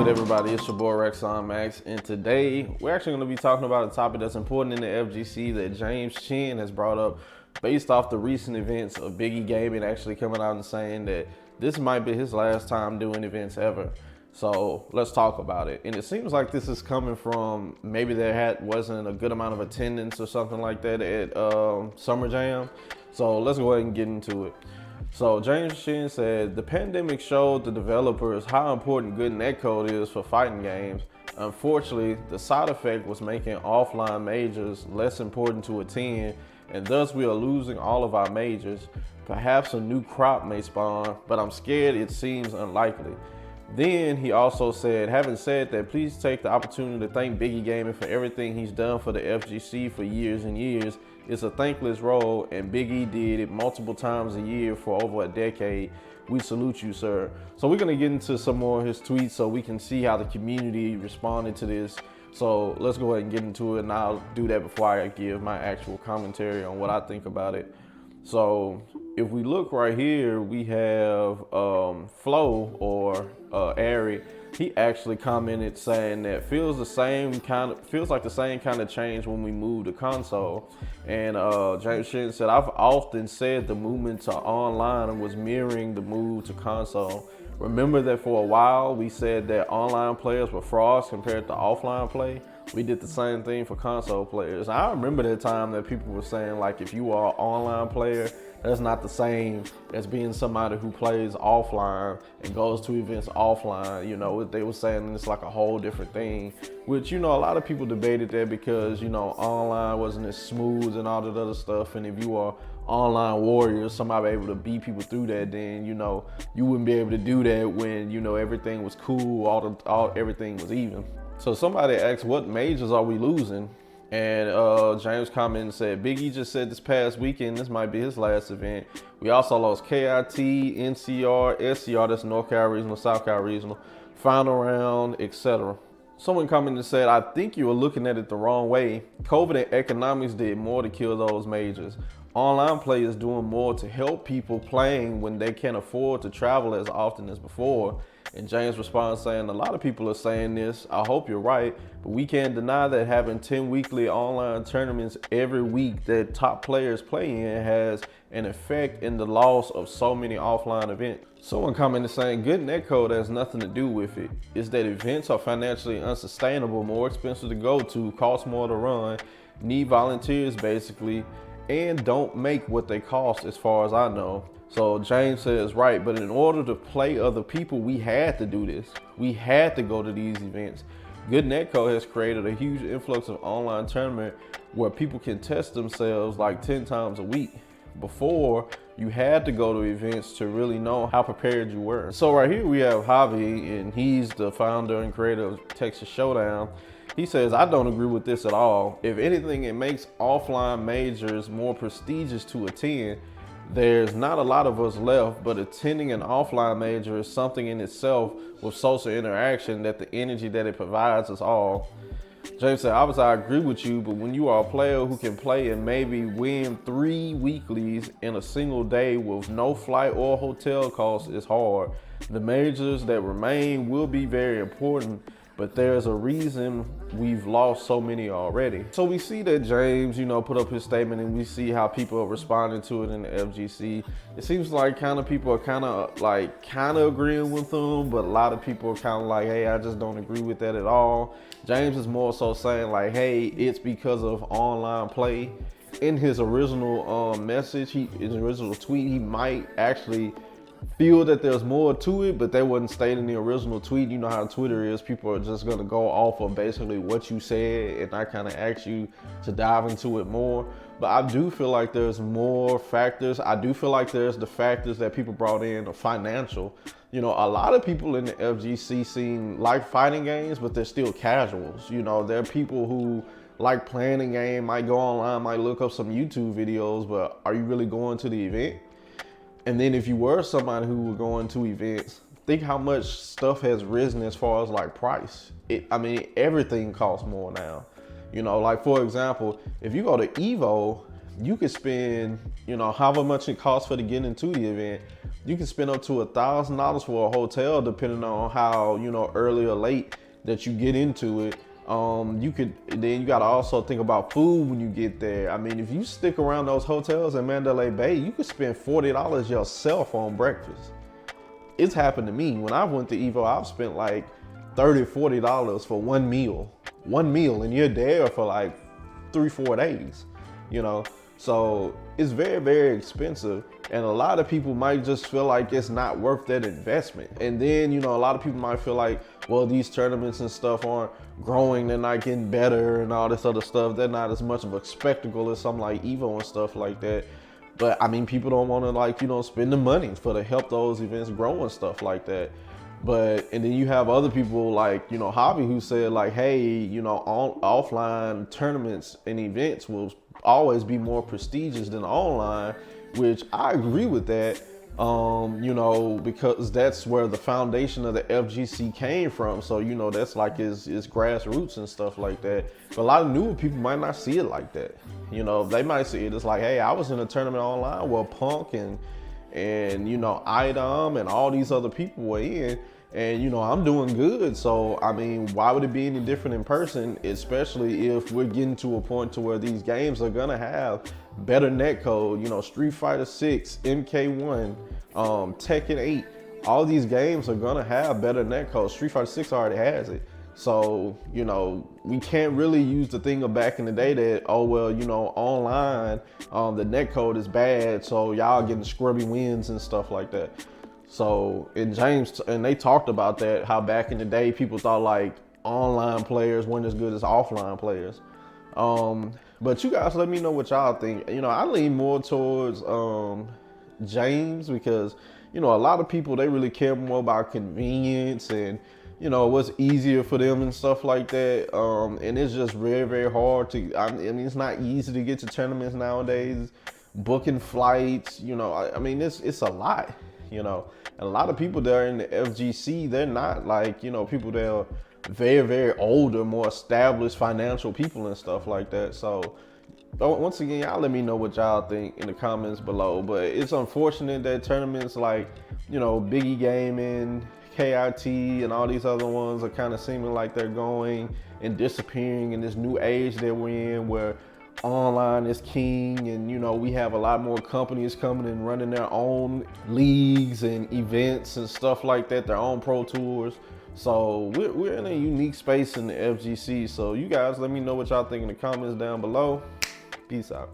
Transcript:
good, everybody? It's your boy Rexonmax, and today we're actually going to be talking about a topic that's important in the FGC that James Chin has brought up based off the recent events of Biggie Gaming actually coming out and saying that this might be his last time doing events ever. So let's talk about it. And it seems like this is coming from maybe there wasn't a good amount of attendance or something like that at Summer Jam. So let's go ahead and get into it. So James Chin said, the pandemic showed the developers how important good netcode is for fighting games. Unfortunately, the side effect was making offline majors less important to attend, and thus we are losing all of our majors. Perhaps a new crop may spawn, but I'm scared it seems unlikely. Then he also said, having said that, please take the opportunity to thank Biggie Gaming for everything he's done for the FGC for years and years. It's a thankless role, and Biggie did it multiple times a year for over a decade. We salute you, sir. So we're gonna get into some more of his tweets so we can see how the community responded to this. So let's go ahead and get into it, and I'll do that before I give my actual commentary on what I think about it. So if we look right here, we have Flo or Ari. He actually commented saying that feels like the same kind of change when we moved to console. And James Chin said, I've often said the movement to online was mirroring the move to console. Remember that for a while we said that online players were frauds compared to offline play. We did the same thing for console players. I remember that time that people were saying, like, if you are an online player, that's not the same as being somebody who plays offline and goes to events offline. You know, they were saying it's like a whole different thing, which, you know, a lot of people debated that because, you know, online wasn't as smooth and all that other stuff. And if you are online warrior, somebody able to beat people through that, then, you know, you wouldn't be able to do that when, you know, everything was cool, everything was even. So somebody asked, what majors are we losing? And James commented and said, Biggie just said this past weekend this might be his last event. We also lost KIT, NCR, SCR, that's North Cal Regional, South Cal Regional, final round, etc. Someone commented and said, I think you were looking at it the wrong way. COVID and economics did more to kill those majors. Online play is doing more to help people playing when they can't afford to travel as often as before. And James responds saying, a lot of people are saying this. I hope you're right, but we can't deny that having 10 weekly online tournaments every week that top players play in has an effect in the loss of so many offline events. Someone commented saying, good netcode has nothing to do with it. It's that events are financially unsustainable, more expensive to go to, cost more to run, need volunteers basically, and don't make what they cost as far as I know. So James says, right, but in order to play other people, we had to do this. We had to go to these events. Good Netcode has created a huge influx of online tournament where people can test themselves like 10 times a week. Before, you had to go to events to really know how prepared you were. So right here we have Javi, and he's the founder and creator of Texas Showdown. He says, I don't agree with this at all. If anything, it makes offline majors more prestigious to attend. There's not a lot of us left, but attending an offline major is something in itself with social interaction that the energy that it provides us all. James said, obviously I agree with you, but when you are a player who can play and maybe win 3 weeklies in a single day with no flight or hotel costs, it's hard. The majors that remain will be very important, but there's a reason we've lost so many already. So we see that James, you know, put up his statement, and we see how people are responding to it in the FGC. It seems like people are kind of agreeing with him, but a lot of people are kind of like, hey, I just don't agree with that at all. James is more so saying like, hey, it's because of online play. In his original message, in his original tweet, he might actually feel that there's more to it, but that wasn't stated in the original tweet. You know how Twitter is, people are just gonna go off of basically what you said, and I kind of ask you to dive into it more. But I do feel like there's more factors. I do feel like there's the factors that people brought in, the financial. You know, a lot of people in the FGC seem like fighting games, but they're still casuals. You know, there are people who like playing a game, might go online, might look up some YouTube videos, but are you really going to the event? And then if you were somebody who were going to events, think how much stuff has risen as far as like price. I mean, everything costs more now. You know, like for example, if you go to Evo, you could spend, you know, however much it costs for to get into the event. You can spend up to $1,000 for a hotel, depending on how, you know, early or late that you get into it. Then you gotta also think about food when you get there. I mean, if you stick around those hotels in Mandalay Bay, you could spend $40 yourself on breakfast. It's happened to me. When I went to Evo, I've spent like $30, $40 for one meal, and you're there for like 3-4 days, you know? So it's very, very expensive. And a lot of people might just feel like it's not worth that investment. And then, you know, a lot of people might feel like, well, these tournaments and stuff aren't growing, they're not getting better and all this other stuff. They're not as much of a spectacle as something like Evo and stuff like that. But I mean, people don't want to, like, you know, spend the money for to help those events grow and stuff like that. And then you have other people like, you know, Hobby, who said like, hey, you know, offline tournaments and events will always be more prestigious than online, which I agree with that. You know, because that's where the foundation of the FGC came from. So, you know, that's like its grassroots and stuff like that. But a lot of newer people might not see it like that. You know, they might see it as like, hey, I was in a tournament online where Punk and you know, Idom and all these other people were in, and you know, I'm doing good. So I mean, why would it be any different in person, especially if we're getting to a point to where these games are gonna have better netcode? You know, Street Fighter 6, MK1, Tekken 8, all these games are gonna have better netcode. Street Fighter 6 already has it. So, you know, we can't really use the thing of back in the day that, oh, well, you know, online, the netcode is bad, so y'all getting scrubby wins and stuff like that. So, and they talked about that, how back in the day, people thought like online players weren't as good as offline players. But you guys let me know what y'all think. You know, I lean more towards James, because, you know, a lot of people, they really care more about convenience and, you know, what's easier for them and stuff like that. And it's just very, very hard to, I mean, it's not easy to get to tournaments nowadays. Booking flights, you know, I mean, it's a lot, you know. And a lot of people that are in the FGC, they're not like, you know, people that are very, very older, more established financial people and stuff like that. So once again, y'all let me know what y'all think in the comments below. But it's unfortunate that tournaments like, you know, Biggie Gaming, KIT, and all these other ones are kind of seeming like they're going and disappearing in this new age that we're in, where online is king, and you know, we have a lot more companies coming and running their own leagues and events and stuff like that, their own pro tours. So we're in a unique space in the FGC. So you guys let me know what y'all think in the comments down below. Peace out.